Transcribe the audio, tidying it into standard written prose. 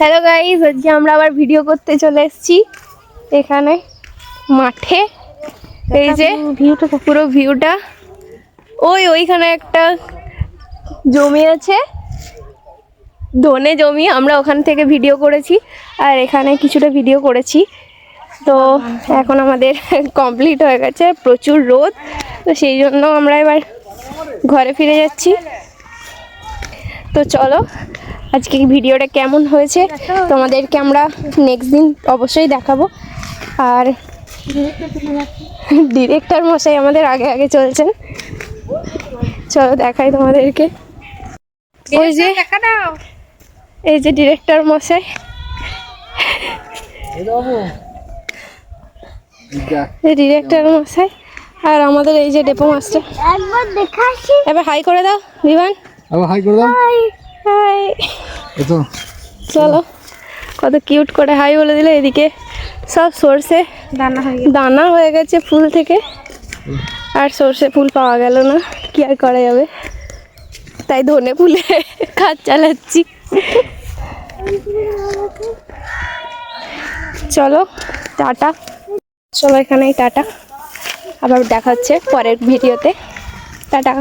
Hello guys, আজকে আমরা আবার ভিডিও করতে চলে এসেছি এখানে মাঠে। এই যে ভিউটা, পুরো ভিউটা, ওইখানে একটা জমি আছে, ধনে জমি। আমরা ওখান থেকে ভিডিও করেছি আর এখানে কিছুটা ভিডিও করেছি। তো এখন আমাদের কমপ্লিট হয়ে গেছে, প্রচুর রোদ, তো সেই জন্য আমরা এবার ঘরে ফিরে যাচ্ছি। তো চলো আজকে ভিডিওটা কেমন হয়েছে তোমাদেরকে আমরা নেক্সট দিন অবশ্যই দেখাবো। আর ডিরেক্টর মশাই আমাদের আগে আগে চলছেন, চলো দেখাই তোমাদেরকে। ওই যে এই যে ডিরেক্টর মশাই, ডিরেক্টর মশাই, আর আমাদের এই যে ডেপো মাস্টার। এবার হাই করে দাও বিমান, হাই করে দাও। হাই। চলো, কত কিউট করে হাই বলে দিলে। এদিকে সব সর্ষে দানা হয়ে গেছে ফুল থেকে, আর সর্ষে ফুল পাওয়া গেল না, কি আর করা যাবে, তাই ধনে ফুলে কাজ চালাচ্ছি। চলো টাটা, চলো এখানেই টাটা, আবার দেখা হচ্ছে পরের ভিডিওতে, টাটা।